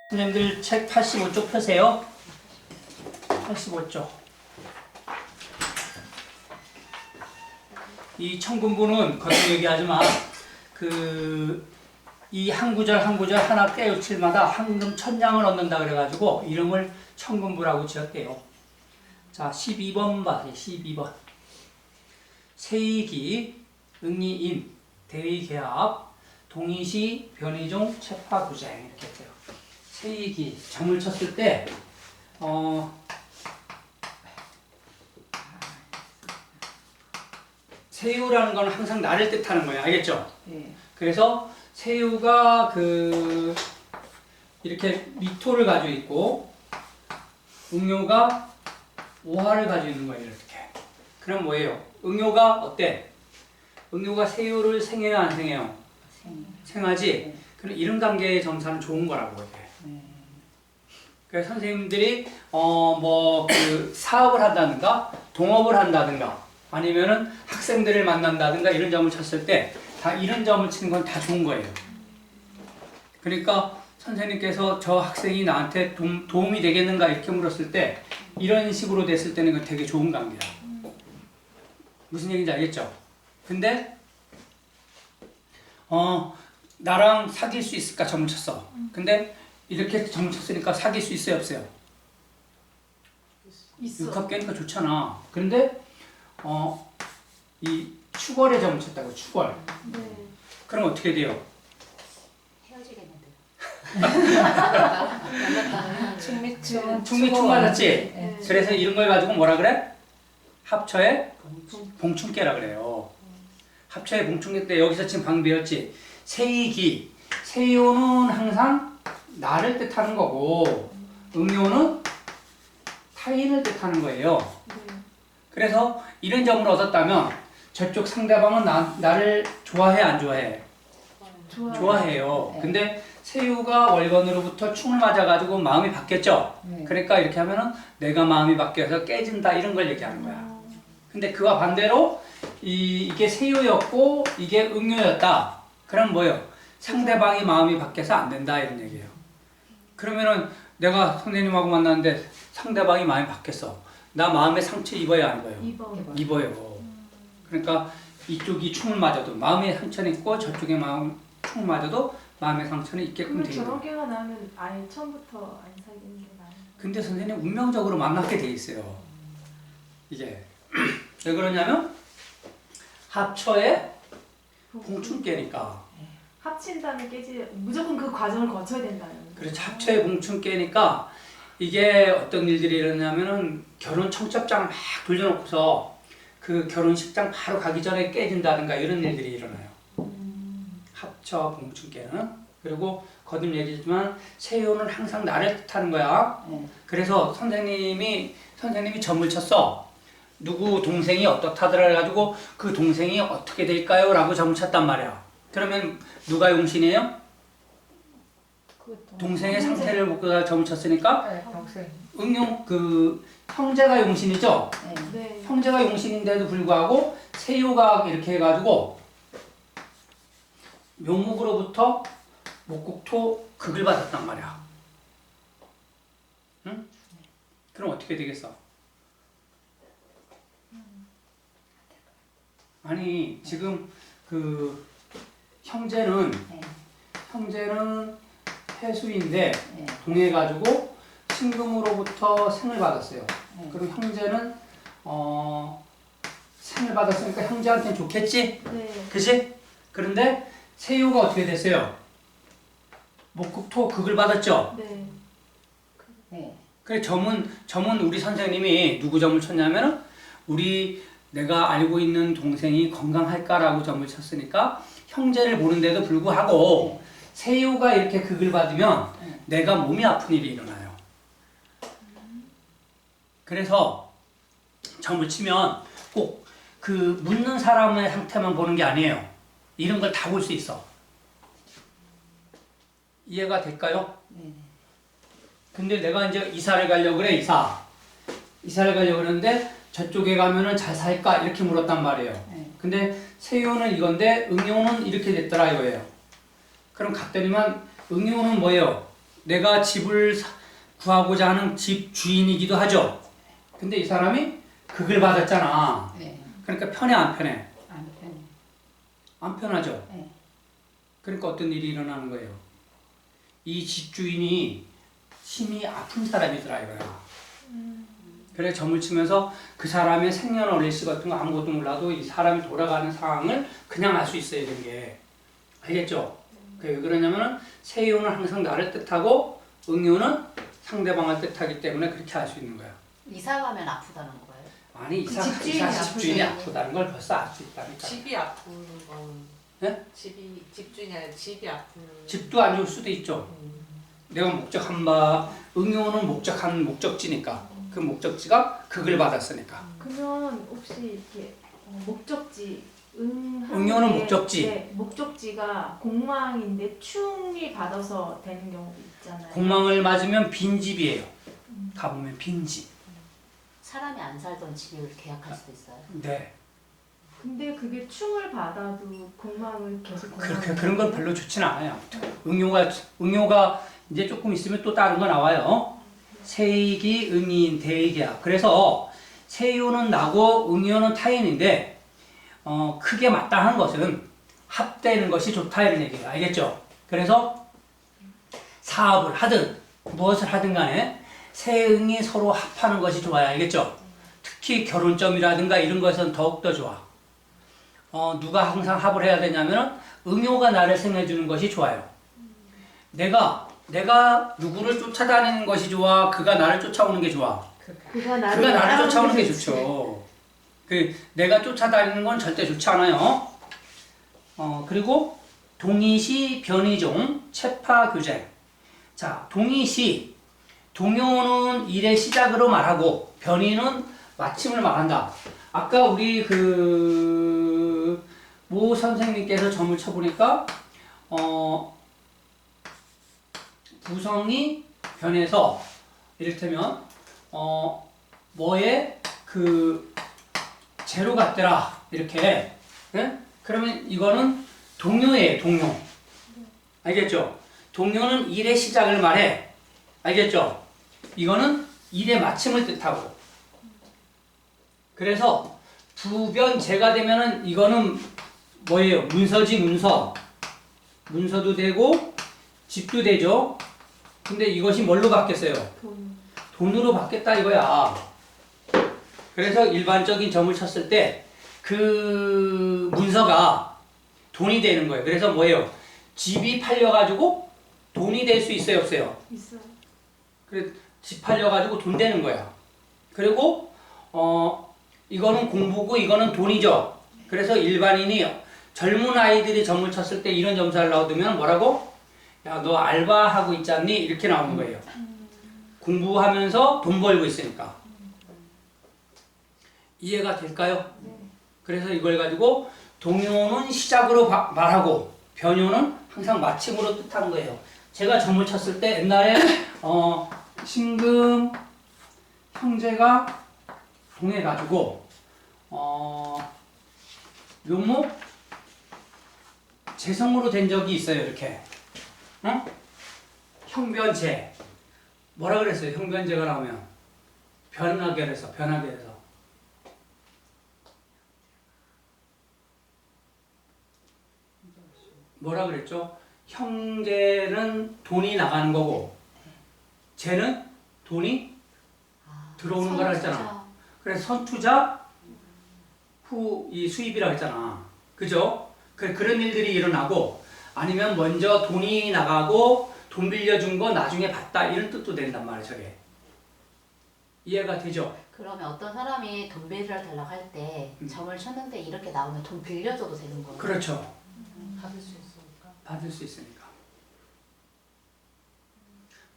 선생님들 책 85쪽 펴세요. 85쪽. 이 청군부는 거듭 얘기하지만 이 한 구절 한 구절 하나 깨우칠마다 황금 천냥을 얻는다 그래가지고 이름을 청군부라고 지었대요. 자, 12번 봐세요. 12번. 세이기, 응이인, 대의계합, 동의시, 변의종, 체파구쟁 이렇게 했대요. 세이기, 점을 쳤을 때 세유라는 건 항상 나를 뜻하는 거예요. 알겠죠? 네. 그래서 세유가 이렇게 미토를 가지고 있고 응요가 오화를 가지고 있는 거예요. 이렇게. 그럼 뭐예요? 응요가 어때? 응요가 세유를 생해요, 안 생해요? 생하지? 네. 그럼 이런 관계의 점사는 좋은 거라고 이게. 네. 그래서 선생님들이 사업을 한다든가 동업을 한다든가 아니면은 학생들을 만난다든가 이런 점을 쳤을 때 다 이런 점을 치는 건 다 좋은 거예요. 그러니까 선생님께서 저 학생이 나한테 도움이 되겠는가 이렇게 물었을 때 이런 식으로 됐을 때는 그건 되게 좋은 관계야. 무슨 얘기인지 알겠죠? 근데 나랑 사귈 수 있을까 점을 쳤어. 근데 이렇게 점을 쳤으니까 사귈 수 있어요, 없어요? 있어. 육합계니까 좋잖아. 그런데 이 축월에 점을 쳤다고, 축월. 네. 그럼 어떻게 돼요? 충미충 맞았지? 네. 그래서 이런 걸 가지고 뭐라 그래? 합처의 봉충계라 그래요. 합처의 봉충계 때 여기서 지금 방금 배웠지? 세이기. 세요는 항상 나를 뜻하는 거고 응요는 타인을 뜻하는 거예요. 네. 그래서 이런 점을 얻었다면 저쪽 상대방은 나를 좋아해, 안 좋아해? 좋아해요. 네. 근데 세유가 월건으로부터 충을 맞아가지고 마음이 바뀌었죠? 네. 그러니까 이렇게 하면은 내가 마음이 바뀌어서 깨진다 이런 걸 얘기하는 거야. 근데 그와 반대로 이게 세유였고 이게 응유였다. 그럼 뭐예요? 상대방이 마음이 바뀌어서 안 된다 이런 얘기예요. 그러면은 내가 선생님하고 만났는데 상대방이 마음이 바뀌었어. 나 마음에 상처 입어야 안 입어요? 2번. 입어요. 그러니까 이쪽이 충을 맞아도 마음에 상처는 있고 저쪽에 충을 맞아도 마음의 상처는 있게끔 그러면 되어 있는 저런 거예요. 개가 나면 아예 처음부터 안 사귀는 게 나아요. 근데 선생님 운명적으로 만나게 돼 있어요. 이게 왜 그러냐면 합처의 봉충계니까. 합친 다음에 깨지 무조건 그 과정을 거쳐야 된다는. 그래서 합처의 봉충계니까 이게 어떤 일들이 일어나면은 결혼 청첩장을 막 돌려놓고서 그 결혼식장 바로 가기 전에 깨진다든가 이런 일들이 일어나요. 합처 봉충계는. 그리고 거듭 얘기했지만 세요는 항상 나를 뜻하는 거야. 네. 그래서 선생님이 점을 쳤어. 누구 동생이 어떻다더라 해가지고 그 동생이 어떻게 될까요? 라고 점을 쳤단 말이야. 그러면 누가 용신이에요? 동생의 상태를 보고 점을 쳤으니까 네, 동생. 응용 형제가 용신이죠. 네. 네. 형제가 용신인데도 불구하고 세요가 이렇게 해가지고 묘목으로부터 목국토 극을 받았단 말이야. 응? 그럼 어떻게 되겠어? 아니 지금 형제는 네. 해수인데 네. 동해가지고 신금으로부터 생을 받았어요. 네. 그럼 형제는 생을 받았으니까 형제한테는 좋겠지? 네. 그치? 그런데 세유가 어떻게 됐어요? 목국토 극을 받았죠? 네. 네. 그래 점은 우리 선생님이 누구 점을 쳤냐면은 내가 알고 있는 동생이 건강할까라고 점을 쳤으니까 형제를 보는데도 불구하고 세유가 이렇게 극을 받으면 내가 몸이 아픈 일이 일어나요. 그래서 점을 치면 꼭 묻는 사람의 상태만 보는 게 아니에요. 이런 걸 다 볼 수 있어. 이해가 될까요? 네. 근데 내가 이제 이사를 가려고 그래, 이사를 가려고 그러는데 저쪽에 가면은 잘 살까? 이렇게 물었단 말이에요. 네. 근데 세유는 이건데 응용은 이렇게 됐더라 이거예요. 그럼 갔더니만 응용은 뭐예요? 내가 집을 구하고자 하는 집 주인이기도 하죠. 근데 이 사람이 극을 받았잖아. 네. 그러니까 편해 안 편해? 안 편해. 안 편하죠. 네. 그러니까 어떤 일이 일어나는 거예요. 이 집주인이 심히 아픈 사람이더라 이거야. 그래 점을 치면서 그 사람의 생년월일시 같은 거 아무것도 몰라도 이 사람이 돌아가는 상황을 그냥 알 수 있어요. 이런 게. 알겠죠? 왜 그러냐면은 세요는 항상 나를 뜻하고 응요는 상대방을 뜻하기 때문에 그렇게 할 수 있는 거야. 이사 가면 아프다는 거예요? 아니 그 이사 집주인이 아프다는 걸 벌써 알 수 있다니까. 집이 아픈 건 네? 집주인이 아니라 집이 아픈 집도 안 좋을 수도 있죠. 내가 목적한 바 응용은 목적한 목적지니까 그 목적지가 극을 받았으니까. 그러면 혹시 이렇게 목적지 응용은 목적지. 네, 목적지가 공망인데 충이 받아서 되는 경우도 있잖아요. 공망을 맞으면 빈집이에요. 가보면 빈집. 사람이 안 살던 집을 계약할 수도 있어요? 네. 근데 그게 충을 받아도 공망을 계속 그런 건 별로 좋지는 않아요. 응용가 이제 조금 있으면 또 다른 거 나와요. 세익이 응인 대익이야. 그래서 세요는 나고 응요는 타인인데 크게 마땅한 것은 합되는 것이 좋다 이런 얘기예요. 알겠죠? 그래서 사업을 하든 무엇을 하든 간에 세응이 서로 합하는 것이 좋아요. 알겠죠? 특히 결혼점이라든가 이런 것은 더욱더 좋아. 누가 항상 합을 해야 되냐면은 응요가 나를 생해주는 것이 좋아요. 내가 누구를 쫓아다니는 것이 좋아? 그가 나를 쫓아오는 게 좋아? 그가 나를 쫓아오는 게 좋죠. 내가 쫓아다니는 건 절대 좋지 않아요. 그리고 동의시, 변의종, 체파교제. 자, 동의시, 동요는 일의 시작으로 말하고 변의는 마침을 말한다. 아까 우리 모 선생님께서 점을 쳐보니까 부성이 변해서 이를테면 뭐에 제로 같더라 이렇게. 네? 그러면 이거는 동요예요. 동요. 알겠죠? 동요는 일의 시작을 말해. 알겠죠? 이거는 일의 마침을 뜻하고. 그래서 부변제가 되면은 이거는 뭐예요? 문서지 문서. 문서도 되고 집도 되죠. 근데 이것이 뭘로 바뀌었어요? 돈으로 바뀌었다 이거야. 그래서 일반적인 점을 쳤을 때 그 문서가 돈이 되는 거예요. 그래서 뭐예요? 집이 팔려가지고 돈이 될 수 있어요, 없어요? 있어요. 그래 집 팔려가지고 돈 되는 거야. 그리고 이거는 공부고 이거는 돈이죠. 그래서 일반인이 젊은 아이들이 점을 쳤을 때 이런 점수를 얻으면 뭐라고? 야, 너 알바하고 있지 않니? 이렇게 나오는 거예요. 공부하면서 돈 벌고 있으니까. 이해가 될까요? 네. 그래서 이걸 가지고 동요는 시작으로 말하고 변요는 항상 마침으로 뜻하는 거예요. 제가 점을 쳤을 때 옛날에 신금 형제가 동해가지고 묘목 재성으로 된 적이 있어요. 이렇게 형변제 뭐라 그랬어요? 형변제가 나오면 변하게 해서 뭐라 그랬죠? 형제는 돈이 나가는 거고 쟤는 돈이 들어오는 거라 했잖아. 그래서 선투자 후 이 수입이라고 했잖아. 그죠? 그런 일들이 일어나고 아니면 먼저 돈이 나가고 돈 빌려준 거 나중에 받다 이런 뜻도 된단 말이에요. 저게. 이해가 되죠? 그러면 어떤 사람이 돈 빌려달라고 할 때 점을 쳤는데 이렇게 나오면 돈 빌려줘도 되는 거예요? 그렇죠. 받을 수 있으니까. 받을 수 있으니까.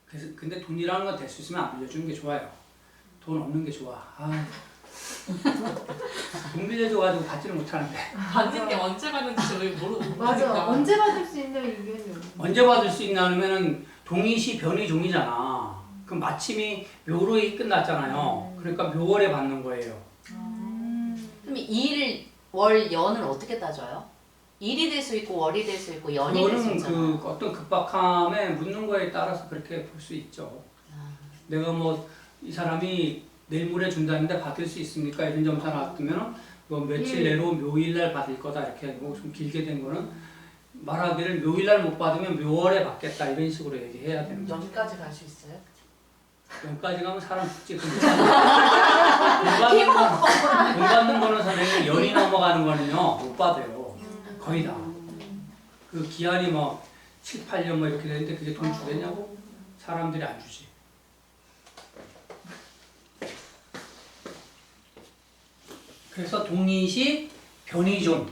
그래서 근데 돈이라는 건 될 수 있으면 안 빌려주는 게 좋아요. 돈 없는 게 좋아. 돈 빌려줘가지고 받지를 못하는데. 받는 게 언제 받는지 저희 모르고. 맞아. 언제 받을 수 있는 의견이 언제 받을 수 있나 하면은 동의시 변의종이잖아. 그럼 마침이 묘로에 끝났잖아요. 그러니까 묘월에 받는 거예요. 그럼 일, 월, 연을 어떻게 따져요? 일이 될 수 있고 월이 될 수 있고 연이 될 수 그거는 있잖아. 그 어떤 급박함에 묻는 거에 따라서 그렇게 볼 수 있죠. 내가 뭐 이 사람이 내일 모레 준다는데 받을 수 있습니까? 이런 점사 놔두면 뭐 며칠 내로 묘일날 받을 거다 이렇게 하고 좀 길게 된 거는 말하기를 묘일날 못 받으면 묘월에 받겠다 이런 식으로 얘기해야 되는 거죠. 여기까지 갈 수 있어요? 연까지 가면 사람 죽지. 돈 받는 거는 선생님 연이 넘어가는 거는요 못 받아요. 거의 다. 그 기한이 뭐 7, 8년 뭐 이렇게 되는데 그게 돈 주겠냐고? 사람들이 안 주지. 그래서 동의시 변의종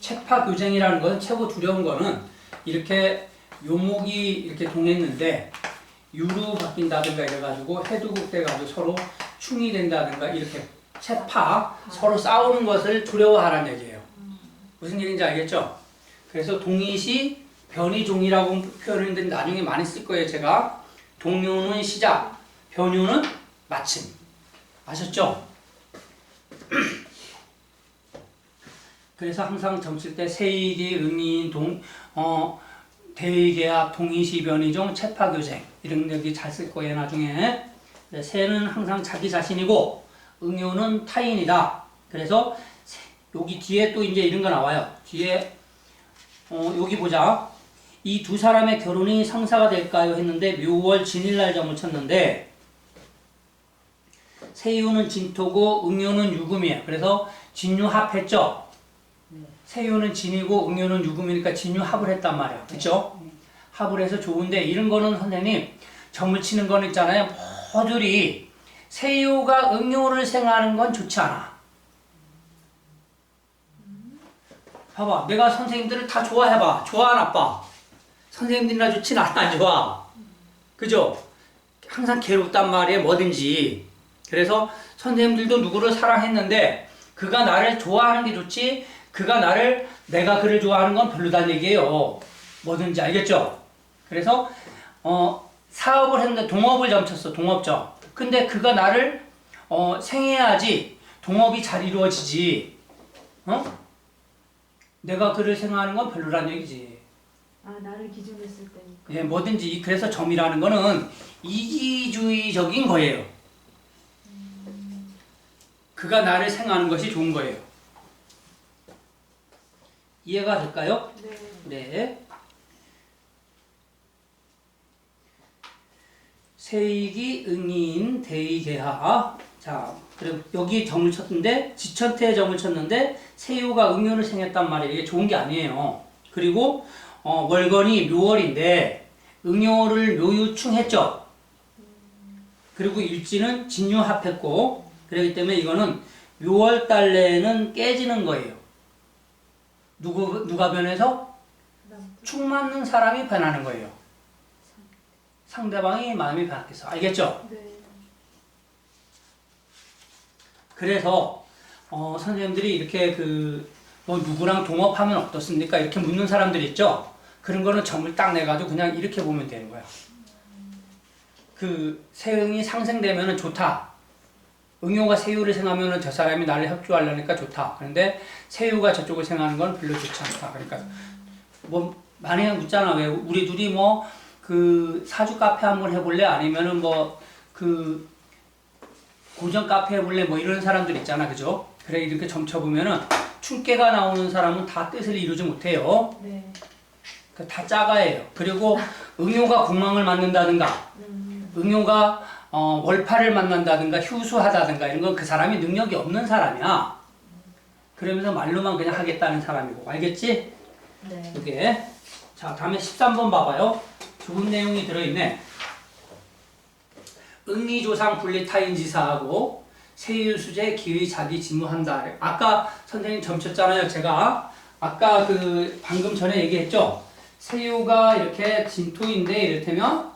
채파교쟁이라는 것은 최고 두려운 거는 이렇게 요목이 이렇게 동했는데 유로 바뀐다든가 이래가지고 해두국 돼가지고 서로 충이 된다든가 이렇게 채파 서로 싸우는 것을 두려워하라는 얘기예요. 무슨 얘기인지 알겠죠? 그래서 동의시 변의종이라고 표현했는데 나중에 많이 쓸 거예요. 제가 동요는 시작, 변요는 마침. 아셨죠? 그래서 항상 점칠 때 세이기, 응인, 대의계합, 동의시, 변의종, 채파교쟁 이런 얘기 잘 쓸 거예요 나중에. 세는 항상 자기 자신이고 응요는 타인이다. 그래서 여기 뒤에 또 이제 이런 거 나와요. 뒤에 여기 보자. 이 두 사람의 결혼이 성사가 될까요? 했는데 묘월 진일날 점을 쳤는데 세유는 진토고 응요는 유금이에요. 그래서 진유합했죠. 세유는 진이고 응요는 유금이니까 진유합을 했단 말이에요. 그렇죠? 합을 해서 좋은데 이런 거는 선생님 점을 치는 건 있잖아요. 모두리 세유가 응요를 생하는 건 좋지 않아. 봐봐. 내가 선생님들을 다 좋아해봐. 좋아 나빠? 선생님들이나 좋지 나는 안 좋아. 그죠? 항상 괴롭단 말이에요. 뭐든지. 그래서 선생님들도 누구를 사랑했는데 그가 나를 좋아하는 게 좋지 내가 그를 좋아하는 건 별로다는 얘기예요. 뭐든지 알겠죠? 그래서 사업을 했는데 동업을 점쳤어. 동업점. 근데 그가 나를 생해야지 동업이 잘 이루어지지. 내가 그를 생각하는 건 별로라는 얘기지. 아, 나를 기준으로 쓸 때니까. 예, 뭐든지 그래서 점이라는 거는 이기주의적인 거예요. 그가 나를 생각하는 것이 좋은 거예요. 이해가 될까요? 네. 네. 세이기, 응인, 대의계하. 자, 그리고 여기 점을 쳤는데 지천태에 점을 쳤는데 세유가 응요를 생했단 말이에요. 이게 좋은 게 아니에요. 그리고 월건이 묘월인데 응요를 묘유충했죠. 그리고 일지는 진유합했고 그렇기 때문에 이거는 묘월 달래는 깨지는 거예요. 누가 변해서? 축 맞는 사람이 변하는 거예요. 상대방이 마음이 변했어. 알겠죠? 네. 그래서 선생님들이 이렇게 뭐 누구랑 동업하면 어떻습니까? 이렇게 묻는 사람들 있죠? 그런 거는 점을 딱 내가지고 그냥 이렇게 보면 되는 거야. 그 세응이 상생되면 좋다. 응요가 세유를 생하면 저 사람이 나를 협조하려니까 좋다. 그런데 세유가 저쪽을 생하는 건 별로 좋지 않다. 그러니까 뭐 많이 묻잖아. 왜 우리 둘이 뭐 그 사주 카페 한번 해볼래? 아니면은 뭐 그 고전 카페 해볼래? 뭐 이런 사람들 있잖아. 그죠? 그래 이렇게 점쳐보면은 충계가 나오는 사람은 다 뜻을 이루지 못해요. 네. 다 짜가예요. 그리고 응요가 공망을 만든다든가 응요가 월파를 만난다든가 휴수하다든가 이런 건 그 사람이 능력이 없는 사람이야. 그러면서 말로만 그냥 하겠다는 사람이고. 알겠지? 네. 이게. 자, 다음에 13번 봐봐요. 좋은 내용이 들어있네. 응리조상 분리타인지사하고 세유수재 기의 자기 직무한다. 아까 선생님 점쳤잖아요. 제가 아까 방금 전에 얘기했죠. 세유가 이렇게 진토인데 이를테면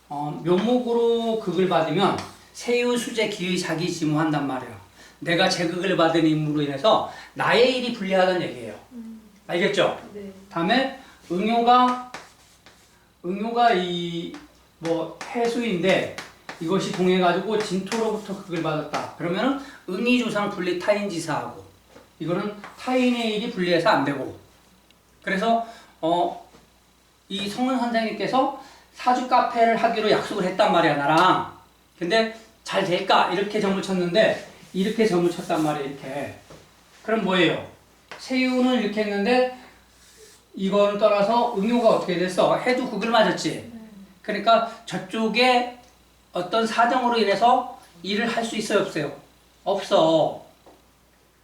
묘목으로 극을 받으면 세유수재 기의 자기 직무한단 말이에요. 내가 제극을 받은 임무로 인해서 나의 일이 불리하다는 얘기예요. 알겠죠? 네. 다음에 응요가 이 뭐 해수인데 이것이 동해가지고 진토로부터 극을 받았다. 그러면은 응이조상 분리 타인지사하고 이거는 타인의 일이 분리해서 안 되고 그래서 이 성은 선생님께서 사주 카페를 하기로 약속을 했단 말이야, 나랑. 근데 잘 될까? 이렇게 점을 쳤는데 이렇게 점을 쳤단 말이야, 이렇게. 그럼 뭐예요? 세유는 이렇게 했는데 이거는 떠나서 응요가 어떻게 됐어? 해도 극을 맞았지. 그러니까 저쪽에 어떤 사정으로 인해서 일을 할 수 있어요, 없어요? 없어.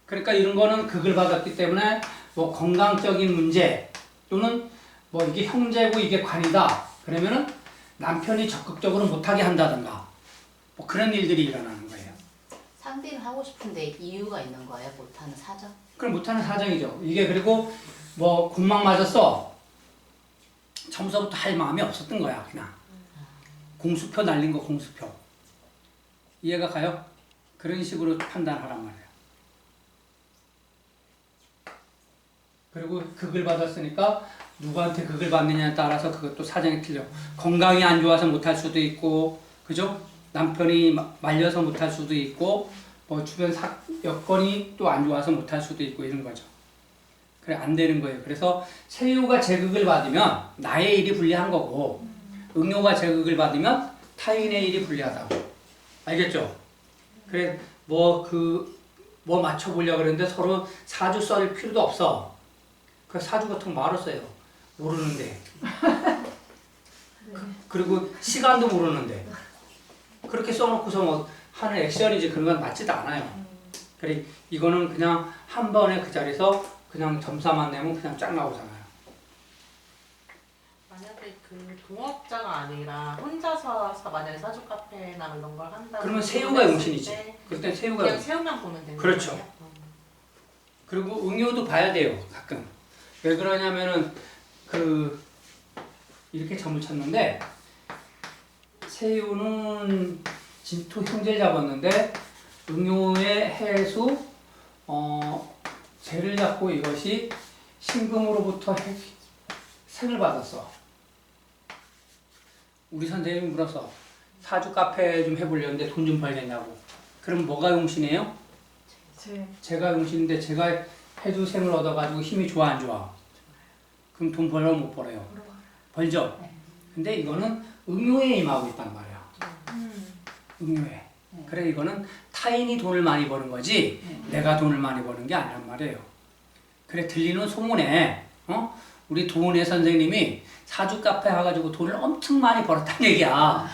그러니까 이런 거는 극을 받았기 때문에 뭐 건강적인 문제 또는 뭐 이게 형제고 이게 관이다. 그러면은 남편이 적극적으로 못하게 한다든가 뭐 그런 일들이 일어나는 거예요. 상대는 하고 싶은데 이유가 있는 거예요? 못하는 사정? 그럼 못하는 사정이죠. 이게 그리고 뭐 군망 맞았어. 처음서부터 할 마음이 없었던 거야, 그냥. 공수표 날린 거, 공수표. 이해가 가요? 그런 식으로 판단하란 말이에요. 그리고 극을 받았으니까 누구한테 극을 받느냐에 따라서 그것도 사정이 틀려. 건강이 안 좋아서 못할 수도 있고, 그죠? 남편이 말려서 못할 수도 있고, 뭐 주변 여건이 또 안 좋아서 못할 수도 있고 이런 거죠. 그래 안 되는 거예요. 그래서 세유가 제극을 받으면 나의 일이 불리한 거고, 응요가 제극을 받으면 타인의 일이 불리하다고. 알겠죠? 그래 뭐 맞춰보려고 그러는데 서로 사주 썰 필요도 없어. 그 사주 같은 거 말로 써요. 모르는데. 그리고 시간도 모르는데. 그렇게 써놓고서 뭐 하는 액션이지 그런 건 맞지도 않아요. 그래 이거는 그냥 한 번에 그 자리에서 그냥 점사만 내면 그냥 쫙 나오잖아요. 만약에 그 동업자가 아니라 혼자서 만약에 사주 카페나 이런 걸 한다고 그러면 세유가 용신이지. 그럴 땐 세유가 그냥 용신. 세우만 보면 되는 그렇죠. 거예요? 그리고 응요도 봐야 돼요. 가끔. 왜 그러냐면은 이렇게 점을 쳤는데 세유는 진토 형제를 잡았는데 응요의 해수 재를 잡고 이것이 신금으로부터 생을 받았어. 우리 선생님이 물었어. 사주 카페 좀 해보려는데 돈 좀 벌겠냐고. 그럼 뭐가 용신이에요? 제가 용신인데 제가 해도 생을 얻어가지고 힘이 좋아 안 좋아? 그럼 돈 벌어 못 벌어요? 벌죠? 근데 이거는 응요에 임하고 있단 말이야. 응요에. 그래 이거는 타인이 돈을 많이 버는 거지 내가 돈을 많이 버는 게 아니란 말이에요. 그래 들리는 소문에 우리 도은혜 선생님이 사주 카페 와가지고 돈을 엄청 많이 벌었다는 얘기야.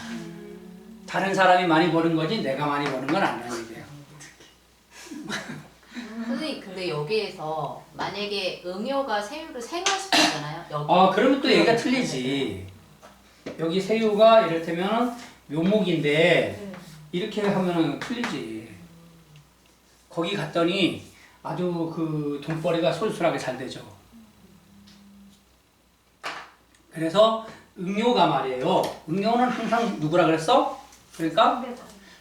다른 사람이 많이 버는 거지 내가 많이 버는 건 아니란 얘기예요. 선생님 근데 여기에서 만약에 응요가 세유를 생활시켰잖아요. 그러면 또 얘기가 틀리지. 여기 세유가 이를테면 묘목인데 이렇게 하면 틀리지. 거기 갔더니 아주 그 돈벌이가 솔솔하게 잘 되죠. 그래서 응요가 말이에요. 응요는 항상 누구라 그랬어? 그러니까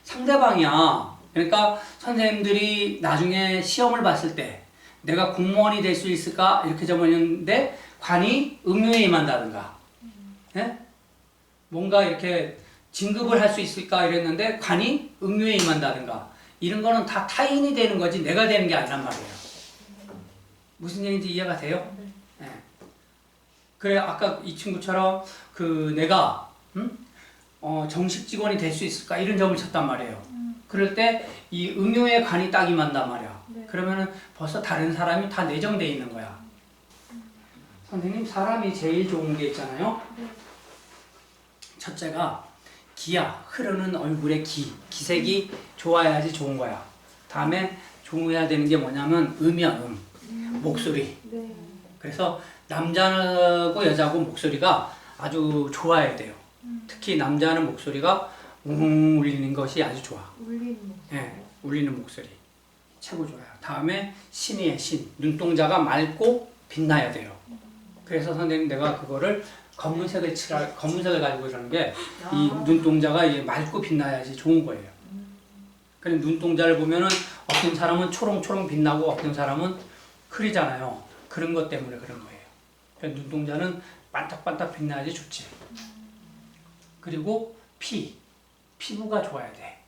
상대방이야. 그러니까 선생님들이 나중에 시험을 봤을 때 내가 공무원이 될 수 있을까? 이렇게 적었는데 관이 응요에 임한다든가 예? 뭔가 이렇게 진급을 할 수 있을까 이랬는데 관이 응요에 임한다든가 이런 거는 다 타인이 되는 거지 내가 되는 게 아니란 말이에요. 무슨 얘기인지 이해가 돼요? 예. 그래 아까 이 친구처럼 내가 정식 직원이 될 수 있을까 이런 점을 쳤단 말이에요. 그럴 때 이 응요의 관이 딱 임한단 말이야. 그러면은 벌써 다른 사람이 다 내정돼 있는 거야. 선생님 사람이 제일 좋은 게 있잖아요. 첫째가 기야. 흐르는 얼굴의 기색이 좋아야지 좋은 거야. 다음에 좋아야 되는 게 뭐냐면 음이야. 목소리. 그래서 남자고 여자고 목소리가 아주 좋아야 돼요. 특히 남자는 목소리가 웅 울리는 것이 아주 좋아. 울리는 목소리. 최고 좋아요. 다음에 신이에요. 신. 눈동자가 맑고 빛나야 돼요. 그래서 선생님 내가 그거를 검은색을 가지고 이러는 게 이 눈동자가 맑고 빛나야지 좋은 거예요. 그럼 눈동자를 보면은 어떤 사람은 초롱초롱 빛나고 어떤 사람은 흐리잖아요. 그런 것 때문에 그런 거예요. 그러니까 눈동자는 반짝반짝 빛나야지 좋지. 그리고 피부가 좋아야 돼.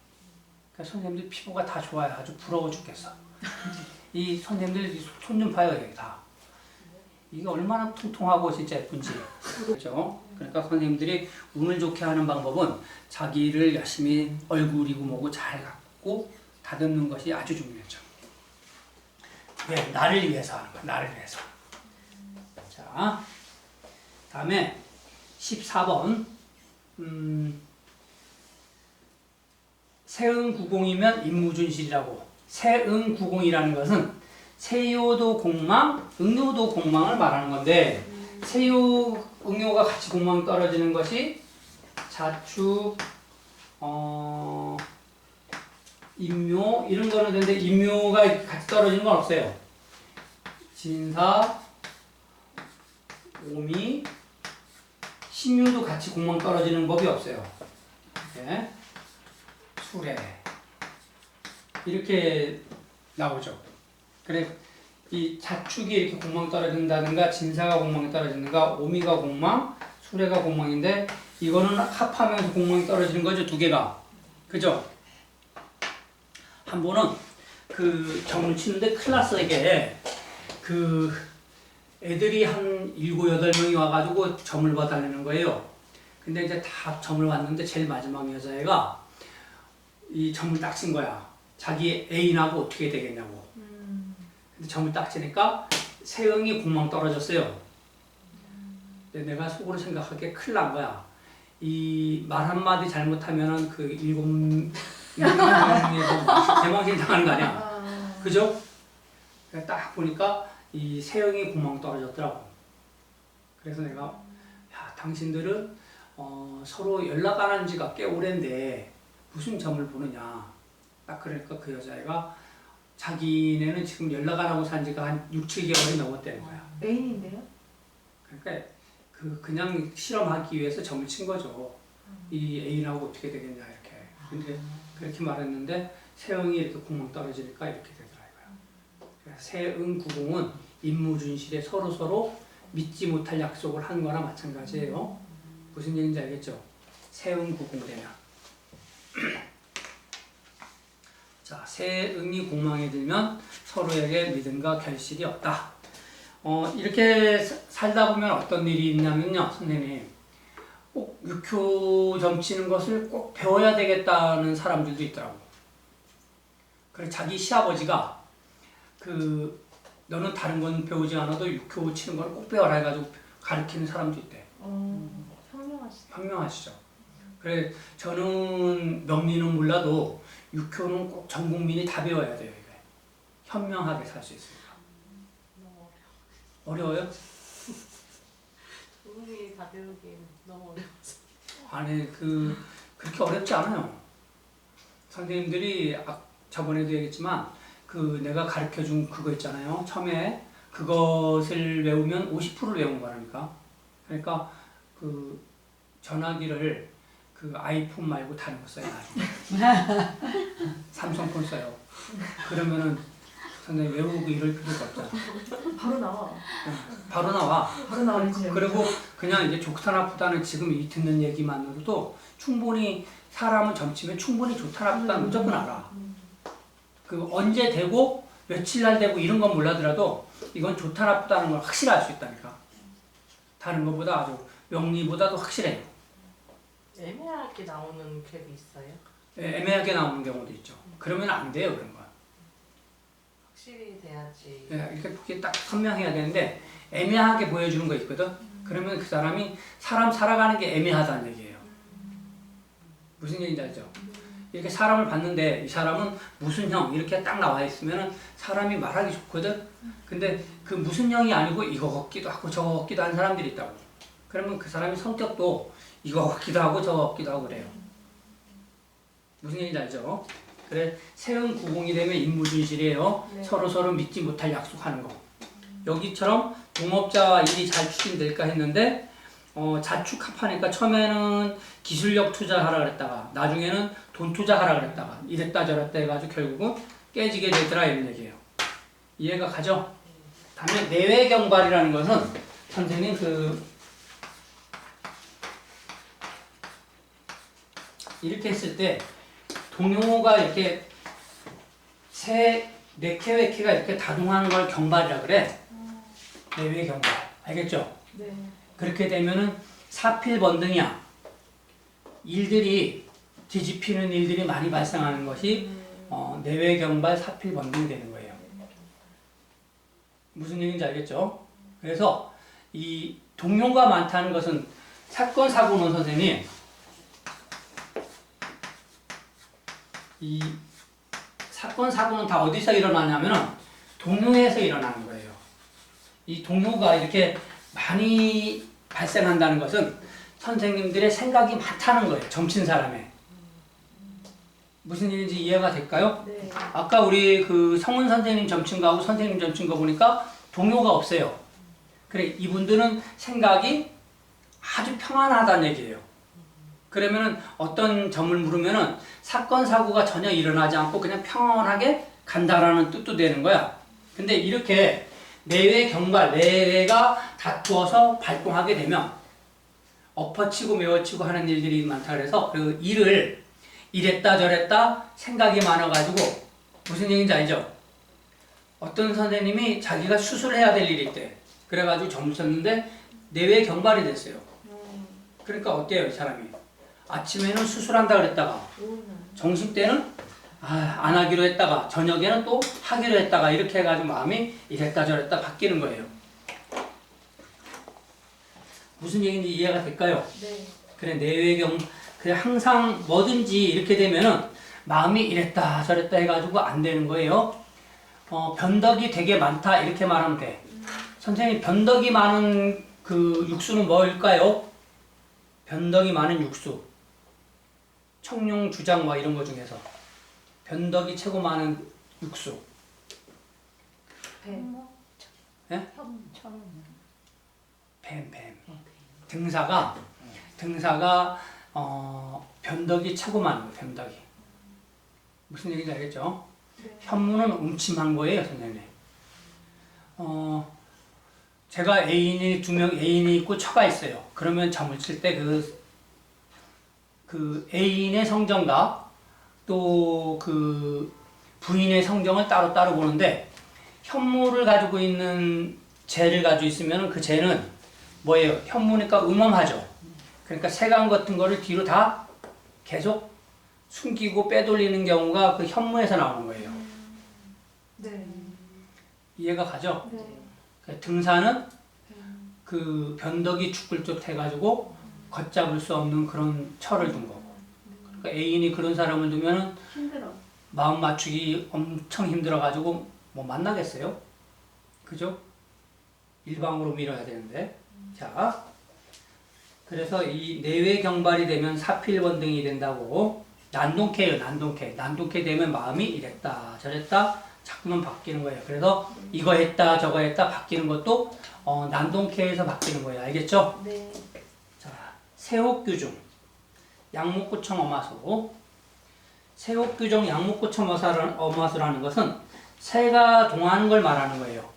그러니까 선생님들 피부가 다 좋아요. 아주 부러워 죽겠어. 이 선생님들 손 좀 봐요. 여기 다. 이게 얼마나 통통하고 진짜 예쁜지. 그렇죠? 그러니까 선생님들이 운을 좋게 하는 방법은 자기를 열심히 얼굴이고 뭐고 잘 갖고 다듬는 것이 아주 중요하죠. 왜? 나를 위해서 하는 거야. 나를 위해서. 자, 다음에 14번. 세응구공이면 임무준실이라고. 세응구공이라는 것은 세요도 공망, 응요도 공망을 말하는 건데 세요, 응요가 같이 공망이 떨어지는 것이 자축, 임묘 이런 거는 되는데 임묘가 이렇게 같이 떨어지는 건 없어요. 진사, 오미, 신묘도 같이 공망 떨어지는 법이 없어요. 이렇게 수레 이렇게 나오죠. 그래 이 자축이 이렇게 공망 떨어진다든가 진사가 공망이 떨어지는가 오미가 공망, 수레가 공망인데 이거는 합하면서 공망이 떨어지는 거죠. 두 개가. 그죠? 한 번은 그 점을 치는데 클래스에게 그 애들이 한 7, 8명이 와가지고 점을 봐달라는 거예요. 근데 이제 다 점을 봤는데 제일 마지막 여자애가 이 점을 딱 친 거야. 자기 애인하고 어떻게 되겠냐고. 근데 점을 딱 치니까 세응이 공망 떨어졌어요. 근데 내가 속으로 생각하기에 큰일 난 거야. 이 말 한마디 잘못하면은 그 7명에서 대망신 당하는 거 아니야. 그죠? 딱 보니까 이 세응이 공망 떨어졌더라고. 그래서 내가 야 당신들은 서로 연락 안 한 지가 꽤 오랜데 무슨 점을 보느냐. 딱 그러니까 그 여자애가 자기네는 지금 연락 안 하고 산 지가 한 6, 7개월이 넘었다는 거야. 애인인데요? 그러니까 그냥 실험하기 위해서 점을 친 거죠. 이 애인하고 어떻게 되겠냐 이렇게. 근데 그렇게 말했는데 세응이 이렇게 공망 떨어지니까 이렇게 되더라고요. 세응구공은 임무준실에 서로 믿지 못할 약속을 한 거나 마찬가지예요. 무슨 얘기인지 알겠죠? 세응구공 되면. 자, 세응이 공망에 들면 서로에게 믿음과 결실이 없다. 이렇게 살다 보면 어떤 일이 있냐면요, 선생님. 꼭 육효 점치는 것을 꼭 배워야 되겠다는 사람들도 있더라고. 그래 자기 시아버지가 너는 다른 건 배우지 않아도 육효 치는 걸 꼭 배워라 해가지고 가르치는 사람도 있대. 현명하시다. 현명하시죠. 그래 저는 명리는 몰라도 육효는 꼭 전 국민이 다 배워야 돼요. 이게. 현명하게 살 수 있습니다. 너무 어려워요? 국민이 다 배우기엔 너무 어려워서. 아니 그렇게 어렵지 않아요. 선생님들이 저번에도 얘기했지만 내가 가르쳐준 그거 있잖아요. 처음에 그것을 외우면 50%를 외운 거라니까. 그러니까 전화기를 아이폰 말고 다른 거 써야 나중에. 삼성폰 써요. 그러면은 선생님 외우고 이럴 필요가 없잖아. 바로 나와. 바로 나와. 바로 나오지. 그리고 그냥 이제 좋다나보다는 지금 이 듣는 얘기만으로도 충분히 사람은 점치면 충분히 좋다나보다는 무조건 알아. 언제 되고 며칠 날 되고 이런 건 몰라더라도 이건 좋다나보다는 걸 확실히 알 수 있다니까. 다른 것보다 아주 명리보다도 확실해요. 애매하게 나오는 캡이 있어요? 애매하게 나오는 경우도 있죠. 그러면 안 돼요, 그런 건. 확실히 돼야지. 이렇게 그게 딱 선명해야 되는데 애매하게 보여주는 거 있거든. 그러면 그 사람이 사람 살아가는 게 애매하다는 얘기예요. 무슨 얘기인지 알죠? 이렇게 사람을 봤는데 이 사람은 무슨 형 이렇게 딱 나와 있으면 사람이 말하기 좋거든. 근데 그 무슨 형이 아니고 이거 같기도 하고 저거 같기도 한 사람들이 있다고. 그러면 그 사람이 성격도 이거 같기도 하고 저거 같기도 하고 그래요. 무슨 얘기인지 알죠? 그래 세응구공이 되면 임무준실이에요. 네. 서로 믿지 못할 약속하는 거. 여기처럼 동업자와 일이 잘 추진될까 했는데 자축합하니까 처음에는 기술력 투자하라 그랬다가 나중에는 돈 투자하라 그랬다가 이랬다 저랬다 해가지고 결국은 깨지게 되더라 이런 얘기예요. 이해가 가죠? 다음에 내외경발이라는 것은 선생님 이렇게 했을 때 동요가 이렇게 네케 외케가 이렇게 다동하는 걸 경발이라 그래. 내외 경발. 알겠죠? 네. 그렇게 되면은 사필번등이야. 일들이 뒤집히는 일들이 많이 발생하는 것이 내외 경발 사필번등이 되는 거예요. 무슨 얘기인지 알겠죠? 그래서 이 동요가 많다는 것은 사건 사고는 선생님 이 사건 사고는 다 어디서 일어나냐면은 동요에서 일어나는 거예요. 이 동요가 이렇게 많이 발생한다는 것은 선생님들의 생각이 많다는 거예요. 점친 사람의. 무슨 얘기인지 이해가 될까요? 네. 아까 우리 그 성은 선생님 점친 거하고 선생님 점친 거 보니까 동요가 없어요. 그래, 이분들은 생각이 아주 평안하다는 얘기예요. 그러면은 어떤 점을 물으면은 사건 사고가 전혀 일어나지 않고 그냥 평온하게 간다라는 뜻도 되는 거야. 근데 이렇게 내외 경발, 내외가 다투어서 발동하게 되면 엎어치고 메워치고 하는 일들이 많다 그래서 그 일을 이랬다 저랬다 생각이 많아가지고 무슨 얘기인지 알죠? 어떤 선생님이 자기가 수술해야 될 일이 있대. 그래가지고 점을 쳤는데 내외 경발이 됐어요. 그러니까 어때요, 이 사람이? 아침에는 수술한다 그랬다가 점심 때는 안 하기로 했다가 저녁에는 또 하기로 했다가 이렇게 해가지고 마음이 이랬다 저랬다 바뀌는 거예요. 무슨 얘기인지 이해가 될까요? 네. 그래, 내외경 그래 항상 뭐든지 이렇게 되면은 마음이 이랬다 저랬다 해가지고 안 되는 거예요. 변덕이 되게 많다 이렇게 말하면 돼. 선생님, 변덕이 많은 그 육수는 뭐일까요? 변덕이 많은 육수. 청룡, 주장 뭐 이런 거 중에서 변덕이 최고 많은 육수. 뱀. 예? 뱀. 등사가 변덕이 최고 많은 거예요. 변덕이. 무슨 얘기인지 알겠죠? 네. 현무는 음침한 거예요, 선생님. 제가 애인이 두 명 애인이 있고 처가 있어요. 그러면 점을 칠 때 그 애인의 성정과 또 그 부인의 성정을 따로 보는데 현무를 가지고 있는 재를 가지고 있으면 그 재는 뭐예요? 현무니까 음험하죠. 그러니까 세간 같은 거를 뒤로 다 계속 숨기고 빼돌리는 경우가 그 현무에서 나오는 거예요. 네. 이해가 가죠? 네. 등산은 그 변덕이 죽을 듯 해가지고 걷잡을 수 없는 그런 철을 둔 거고. 그러니까 애인이 그런 사람을 두면 힘들어. 마음 맞추기 엄청 힘들어가지고 뭐 만나겠어요? 그죠? 일방으로 밀어야 되는데. 자, 그래서 이 내외 경발이 되면 사필번등이 된다고. 난동케예요, 난동케. 난동케 되면 마음이 이랬다 저랬다 자꾸만 바뀌는 거예요. 그래서 이거 했다 저거 했다 바뀌는 것도 난동케에서 바뀌는 거예요. 알겠죠? 네. 자, 세옥규중 양목구청 어마수. 세옥규중 양목구청 어마수라는 것은 새가 동하는 걸 말하는 거예요.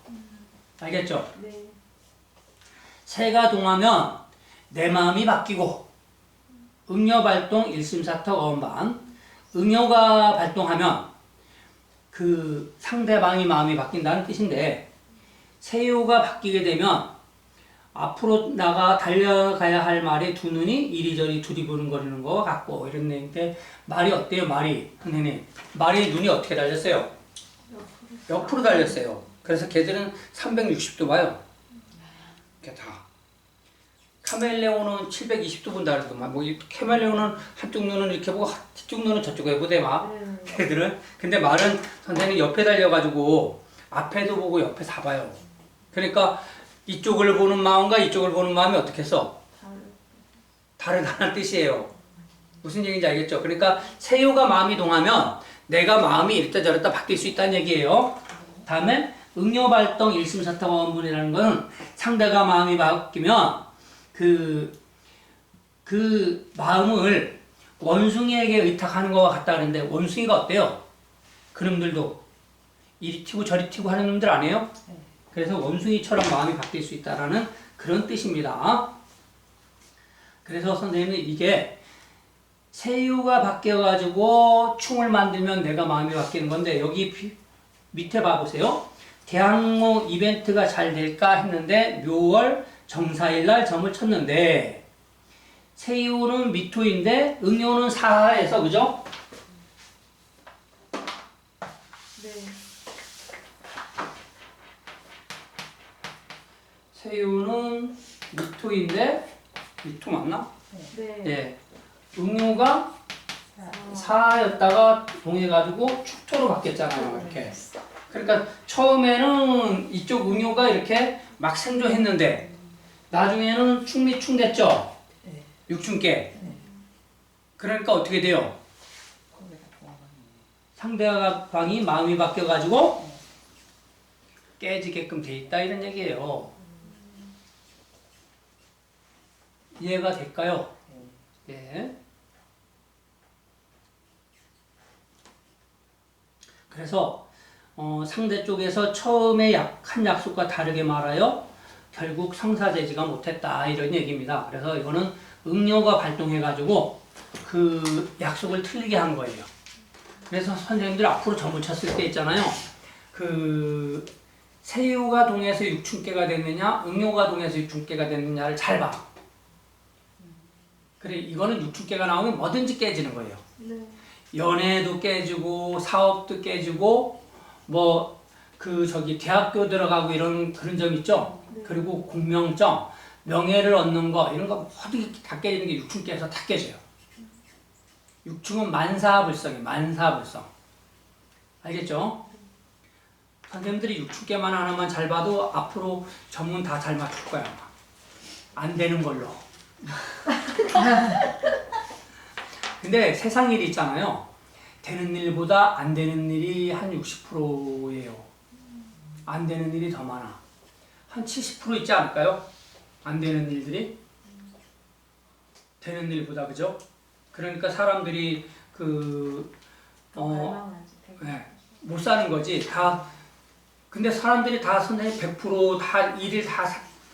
알겠죠? 네. 새가 동하면 내 마음이 바뀌고 응여발동 일심사턱 어음반. 응여가 발동하면 그 상대방이 마음이 바뀐다는 뜻인데 세요가 바뀌게 되면 앞으로 나가 달려가야 할 말에 두 눈이 이리저리 두리부릉거리는 것 같고 이런 얘기인데 말이 어때요? 말이 선생님, 말이 눈이 어떻게 달렸어요? 옆으로 달렸어요. 그래서 걔들은 360도 봐요. 이렇게 다. 카멜레온은 720도 본다 그러더만. 뭐 카멜레온은 한쪽 눈은 이렇게 보고 뒤쪽 눈은 저쪽에 보대 막. 걔들은. 근데 말은 선생님 옆에 달려가지고 앞에도 보고 옆에 다 봐요. 그러니까 이쪽을 보는 마음과 이쪽을 보는 마음이 어떻게 써? 다르다는 뜻이에요. 무슨 얘기인지 알겠죠? 그러니까 세요가 마음이 동하면 내가 마음이 이랬다 저랬다 바뀔 수 있다는 얘기예요. 다음에 응여발동 일심사탁 원문이라는 것은 상대가 마음이 바뀌면 그 마음을 원숭이에게 의탁하는 것과 같다 그러는데 원숭이가 어때요? 그놈들도 이리 튀고 저리 튀고 하는 놈들 아니에요? 그래서 원숭이처럼 마음이 바뀔 수 있다라는 그런 뜻입니다. 그래서 선생님은 이게 세유가 바뀌어가지고 충을 만들면 내가 마음이 바뀌는 건데 여기 밑에 봐보세요. 대학로 이벤트가 잘 될까 했는데 묘월 정사일날 점을 쳤는데 세유는 미토인데 응요는 사하에서 그죠? 네. 세유는 미토인데 미토 맞나? 네. 예. 응요가 사였다가 동해가지고 축토로 바뀌었잖아요. 이렇게. 그러니까 처음에는 이쪽 응요가 이렇게 막 생존했는데 나중에는 충미충 됐죠. 육충계. 그러니까 어떻게 돼요? 상대방이 마음이 바뀌어가지고 깨지게끔 돼 있다 이런 얘기예요. 이해가 될까요? 네. 그래서 상대 쪽에서 처음에 한 약속과 다르게 말하여 결국 성사되지가 못했다 이런 얘기입니다. 그래서 이거는 응요가 발동해가지고 그 약속을 틀리게 한 거예요. 그래서 선생님들 앞으로 점을 쳤을 때 있잖아요. 그 세유가 동해서 육충계가 됐느냐, 응요가 동해서 육충계가 됐느냐를 잘 봐. 그래 이거는 육충계가 나오면 뭐든지 깨지는 거예요. 네. 연애도 깨지고 사업도 깨지고 뭐 그 저기 대학교 들어가고 이런 그런 점 있죠. 네. 그리고 공명점, 명예를 얻는 거 이런 거 모두 다 깨지는 게 육충계에서 다 깨져요. 육충은 만사불성이에요. 만사불성. 알겠죠? 선생님들이 육충계만 하나만 잘 봐도 앞으로 전문 다 잘 맞출 거야. 아마. 안 되는 걸로. 근데 세상 일이 있잖아요. 되는 일보다 안 되는 일이 한 60%예요. 안 되는 일이 더 많아. 한 70% 있지 않을까요? 안 되는 일들이? 되는 일보다, 그죠? 그러니까 사람들이 네, 못 사는 거지. 다, 근데 사람들이 다 선생님 100% 일이 다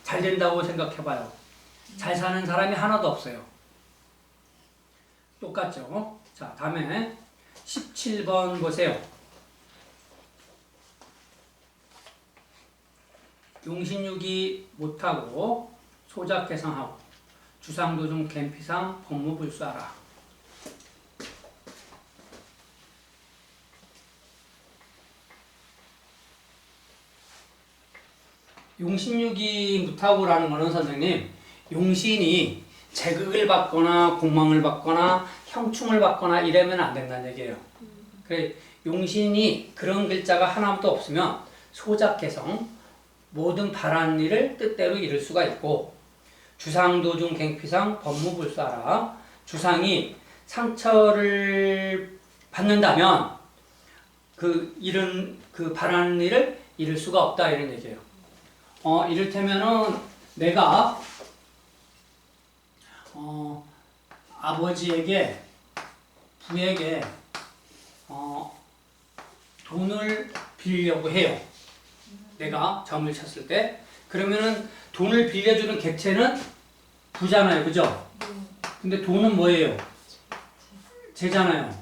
잘 된다고 생각해봐요. 잘 사는 사람이 하나도 없어요. 똑같죠? 자, 다음에 17번 보세요. 용신육이 못하고 소작개성하고 주상도중 갬피상 법무불수하라. 용신육이 못하고라는 거는 선생님 용신이 제극을 받거나 공망을 받거나 형충을 받거나 이러면 안 된다는 얘기예요. 그래 용신이 그런 글자가 하나도 없으면 소작개성 모든 바라는 일을 뜻대로 이룰 수가 있고 주상도중 갱피상 법무불수하라. 주상이 상처를 받는다면 그 바라는 일을 이룰 수가 없다 이런 얘기예요. 이를테면은 내가 아버지에게 부에게 돈을 빌려고 해요. 내가 점을 쳤을 때 그러면은 돈을 빌려주는 객체는 부잖아요, 그죠? 근데 돈은 뭐예요? 재잖아요.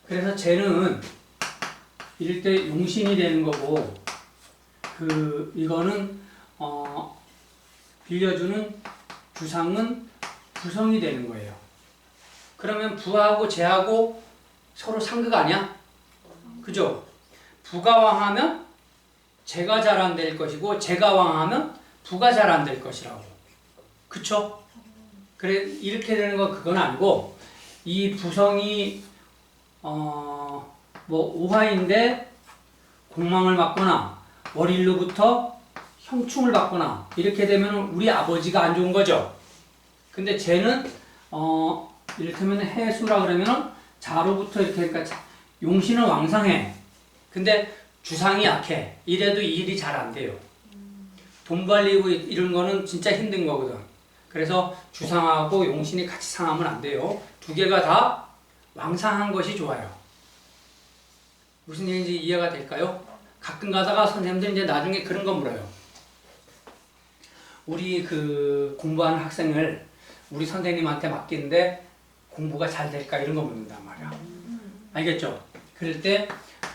그래서 재는 이럴 때 용신이 되는 거고 이거는 빌려주는 주상은 부성이 되는 거예요. 그러면 부하고 재하고 서로 상극 아니야? 그죠? 부가 왕하면 재가 잘 안 될 것이고 재가 왕하면 부가 잘 안 될 것이라고. 그쵸? 그래 이렇게 되는 거 그건 아니고 이 부성이 뭐 오화인데 공망을 받거나 월일로부터 형충을 받거나 이렇게 되면 우리 아버지가 안 좋은 거죠. 근데 쟤는 이를테면 해수라 그러면 자로부터 이렇게 그러니까 용신은 왕상해. 근데 주상이 약해. 이래도 일이 잘 안 돼요. 돈 벌리고 이런 거는 진짜 힘든 거거든. 그래서 주상하고 용신이 같이 상하면 안 돼요. 두 개가 다 왕상한 것이 좋아요. 무슨 얘기인지 이해가 될까요? 가끔 가다가 선생님들 이제 나중에 그런 거 물어요. 우리 공부하는 학생을 우리 선생님한테 맡기는데 공부가 잘 될까 이런 거 묻는단 말이야. 알겠죠? 그럴 때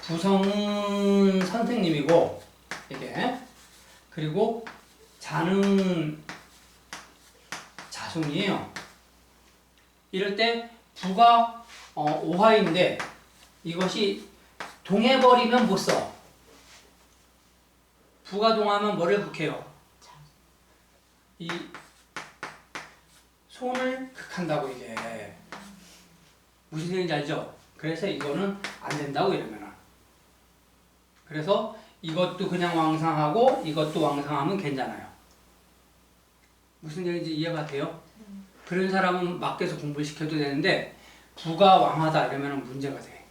부성은 선생님이고 이게. 그리고 자는 자손이에요. 이럴 때 부가 오화인데 이것이 동해버리면 못 써. 부가 동하면 뭐를 극해요? 이 손을 극한다고 이게. 무슨 얘기인지 알죠? 그래서 이거는 안 된다고 이러면은. 그래서 이것도 그냥 왕상하고 이것도 왕상하면 괜찮아요. 무슨 얘기인지 이해가 돼요? 그런 사람은 맡겨서 공부를 시켜도 되는데 부가 왕하다 이러면 문제가 돼.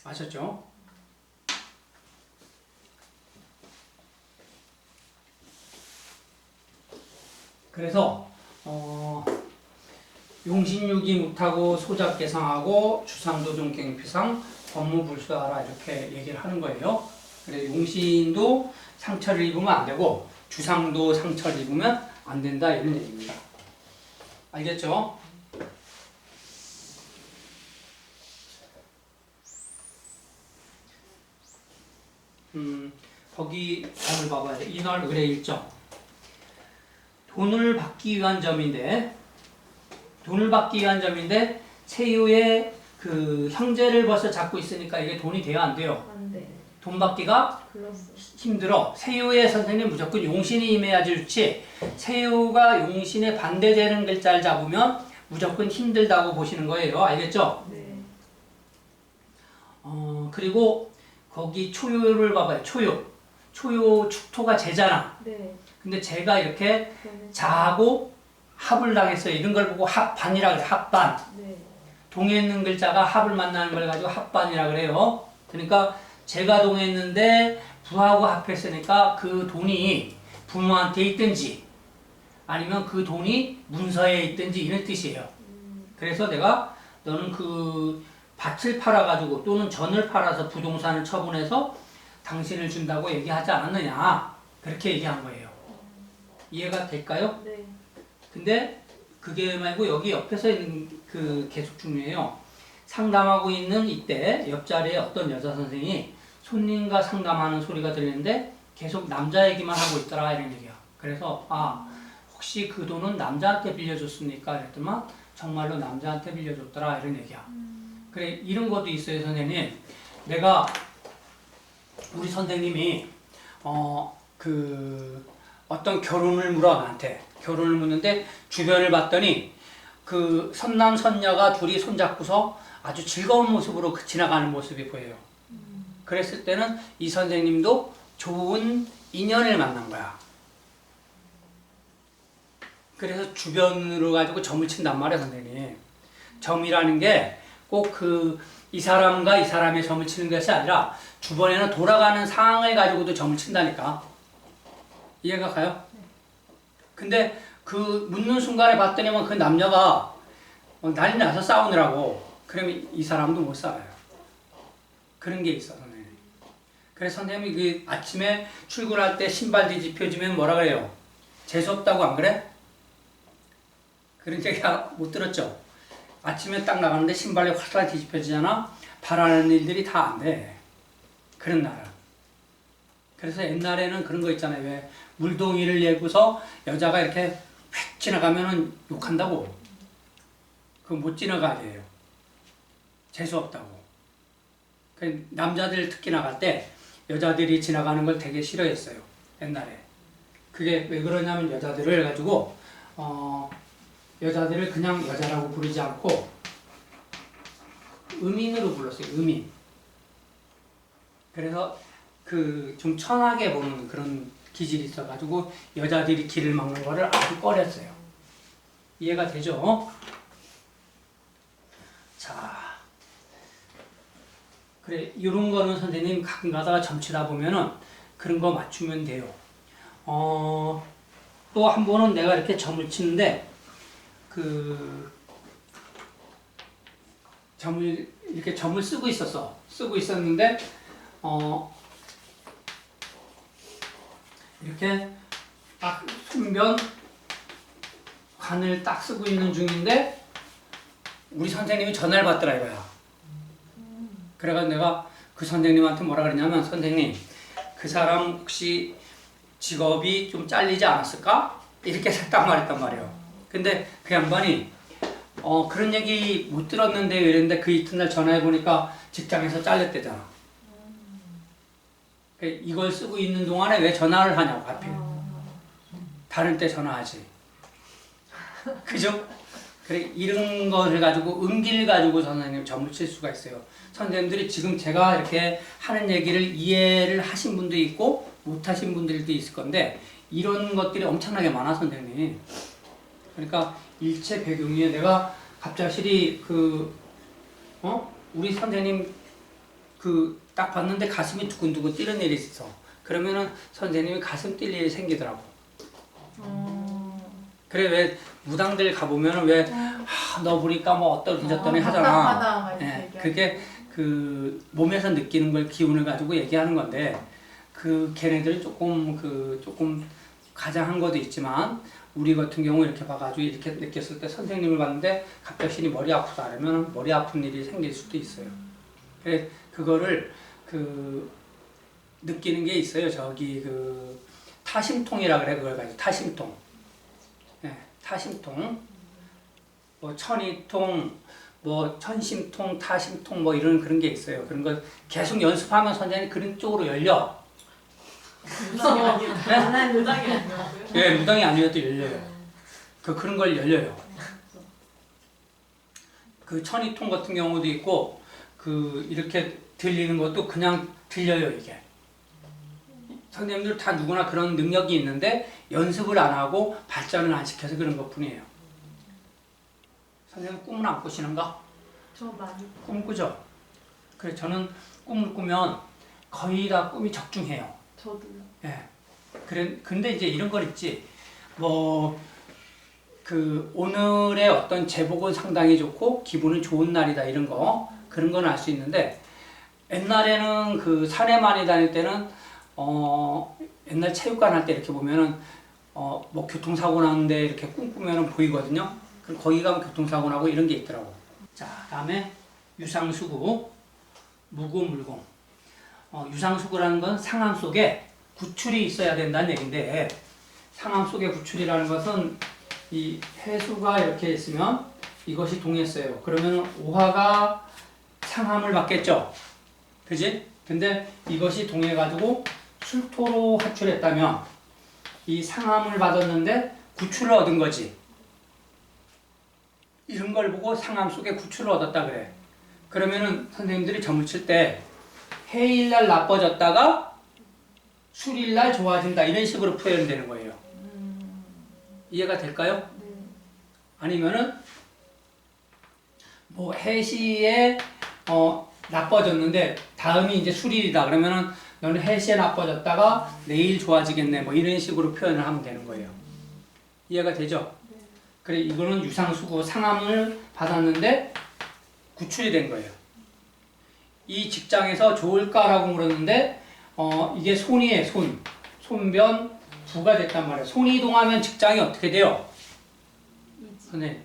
아셨죠? 그래서 용신육이 못하고 소작계상하고 주상도종갱피상 법무불수하라 이렇게 얘기를 하는 거예요. 그래서 용신도 상처를 입으면 안 되고 주상도 상처를 입으면 안 된다 이런 얘기입니다. 알겠죠? 거기 답을 봐봐야 돼. 이날 의뢰 일정. 돈을 받기 위한 점인데 세유의 그 형제를 벌써 잡고 있으니까 이게 돈이 돼요, 안 돼요? 안 돼. 돈 받기가 글렀어. 힘들어. 세유의 선생님 무조건 용신이 임해야지 좋지. 세유가 용신에 반대되는 글자를 잡으면 무조건 힘들다고 보시는 거예요. 알겠죠? 네. 그리고 거기 초요를 봐봐요. 초요 축토가 재잖아. 네. 근데 제가 이렇게 그러면 자하고 합을 당했어요. 이런 걸 보고 합반이라 그래요. 합반. 네. 동에 있는 글자가 합을 만나는 걸 가지고 합반이라 그래요. 그러니까 제가 동에 있는데 부하고 합했으니까 그 돈이 부모한테 있든지 아니면 그 돈이 문서에 있든지 이런 뜻이에요. 그래서 내가 너는 그 밭을 팔아가지고 또는 전을 팔아서 부동산을 처분해서 당신을 준다고 얘기하지 않았느냐. 그렇게 얘기한 거예요. 이해가 될까요? 네. 근데 그게 말고 여기 옆에서 있는 그 계속 중요해요. 상담하고 있는 이때 옆자리에 어떤 여자 선생이 손님과 상담하는 소리가 들리는데 계속 남자 얘기만 하고 있더라 이런 얘기야. 그래서 혹시 그 돈은 남자한테 빌려줬습니까? 그랬더만 정말로 남자한테 빌려줬더라 이런 얘기야. 그래 이런 것도 있어요 선생님. 내가 우리 선생님이 어떤 결혼을 물어 나한테 결혼을 묻는데 주변을 봤더니 그 선남 선녀가 둘이 손잡고서 아주 즐거운 모습으로 지나가는 모습이 보여요. 그랬을 때는 이 선생님도 좋은 인연을 만난 거야. 그래서 주변으로 가지고 점을 친단 말이야 선생님. 점이라는 게 꼭 이 사람과 이 사람의 점을 치는 것이 아니라 주변에는 돌아가는 상황을 가지고도 점을 친다니까. 이해가 가요? 근데 그 묻는 순간에 봤더니만 그 남녀가 난리 나서 싸우느라고. 그러면 이 사람도 못 살아요. 그런 게 있어 선생님. 그래서 선생님이 그 아침에 출근할 때 신발 뒤집혀지면 뭐라 그래요? 재수없다고 안 그래? 그런 얘기 못 들었죠? 아침에 딱 나가는데 신발이 활짝 뒤집혀지잖아? 바라는 일들이 다 안 돼. 그런 날은. 그래서 옛날에는 그런 거 있잖아요. 왜 물동이를 예고서 여자가 이렇게 휙 지나가면은 욕한다고. 그거 못 지나가게 해요. 재수없다고. 남자들 특히 나갈 때 여자들이 지나가는 걸 되게 싫어했어요. 옛날에. 그게 왜 그러냐면 여자들을 가지고 여자들을 그냥 여자라고 부르지 않고 음인으로 불렀어요. 음인. 그래서 좀 천하게 보는 그런 기질이 있어가지고 여자들이 길을 막는 거를 아주 꺼렸어요. 이해가 되죠? 자, 그래 이런 거는 선생님 가끔 가다가 점치다 보면은 그런 거 맞추면 돼요. 또 한 번은 내가 이렇게 점을 치는데 점을 쓰고 있었어. 쓰고 있었는데 이렇게 딱 순변 관을 딱 쓰고 있는 중인데 우리 선생님이 전화를 받더라 이거야. 그래가지고 내가 그 선생님한테 뭐라 그랬냐면 선생님 그 사람 혹시 직업이 좀 잘리지 않았을까? 이렇게 딱 말했단 말이에요. 근데 그 양반이 그런 얘기 못 들었는데 이랬는데 그 이튿날 전화해 보니까 직장에서 잘렸대잖아. 이걸 쓰고 있는 동안에 왜 전화를 하냐고 하필. 다른 때 전화하지. 그죠? 그래 이런 거를 가지고 은기를 가지고 선생님 점을 칠 수가 있어요. 선생님들이 지금 제가 이렇게 하는 얘기를 이해를 하신 분도 있고 못 하신 분들도 있을 건데 이런 것들이 엄청나게 많아 선생님. 그러니까 일체 배경에 내가 갑작스레 우리 선생님 딱 봤는데 가슴이 두근두근 뛰는 일이 있어. 그러면은 선생님이 가슴 뛸 일이 생기더라고. 그래 왜 무당들 가보면은 왜 너 보니까 뭐 어떠니 저떠니 하잖아. 예, 그게 그 몸에서 느끼는 걸 기운을 가지고 얘기하는 건데 그 걔네들은 조금 가장한 것도 있지만 우리 같은 경우 이렇게 봐가지고 이렇게 느꼈을 때 선생님을 봤는데 갑자기 머리 아프다 그러면 머리 아픈 일이 생길 수도 있어요. 그래 그거를 느끼는 게 있어요. 저기 타심통이라 그래 그걸 가지고 타심통. 네, 타심통. 뭐 천이통, 뭐 천심통, 타심통 뭐 이런 그런 게 있어요. 그런 걸 계속 연습하면 선생님이 그런 쪽으로 열려. 무당이 아니라 무당이 아니라고요? 예, 무당이 아니어도 열려요. 그런 걸 열려요. 그 천이통 같은 경우도 있고 이렇게 들리는 것도 그냥 들려요 이게. 선생님들 다 누구나 그런 능력이 있는데 연습을 안 하고 발전을 안 시켜서 그런 것 뿐이에요. 선생님 꿈은 안 꾸시는가? 저 많이 꿈 꾸죠? 그래 저는 꿈을 꾸면 거의 다 꿈이 적중해요. 저도요. 예. 근데 이제 이런 건 있지. 오늘의 어떤 제복은 상당히 좋고 기분은 좋은 날이다 이런 거 그런 건 알 수 있는데 옛날에는 산에 다닐 때는 옛날 체육관 할 때 이렇게 보면은 뭐 교통사고 나는데 이렇게 꿈꾸면은 보이거든요. 그럼 거기 가면 교통사고 나고 이런 게 있더라고. 자, 다음에 유상수구, 무구물공. 유상수구라는 건 상암 속에 구출이 있어야 된다는 얘기인데 상암 속에 구출이라는 것은 이 해수가 이렇게 있으면 이것이 동했어요. 그러면 오화가 상암을 받겠죠. 그지? 근데 이것이 동해가지고 술토로 화출했다면 이 상암을 받았는데 구출을 얻은 거지. 이런 걸 보고 상암 속에 구출을 얻었다 그래. 그러면은 선생님들이 점을 칠 때 해일날 나빠졌다가 술일날 좋아진다 이런 식으로 표현되는 거예요. 이해가 될까요? 네. 아니면은 뭐 해시에 나빠졌는데 다음이 이제 술일이다 그러면은 너는 해시에 나빠졌다가 내일 좋아지겠네 뭐 이런 식으로 표현을 하면 되는 거예요. 이해가 되죠? 그래 이거는 유상수구 상암을 받았는데 구출이 된 거예요. 이 직장에서 좋을까라고 물었는데 이게 손이에요. 손변 부가 됐단 말이에요. 손이동하면 직장이 어떻게 돼요? 선생님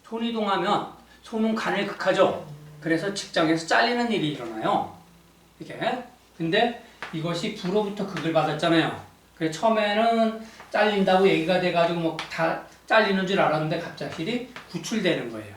손이동하면 손은 간을 극하죠. 그래서 직장에서 잘리는 일이 일어나요. 이렇게. 근데 이것이 부로부터 극을 받았잖아요. 그래 처음에는 잘린다고 얘기가 돼가지고 뭐 다 잘리는 줄 알았는데 갑자기 구출되는 거예요.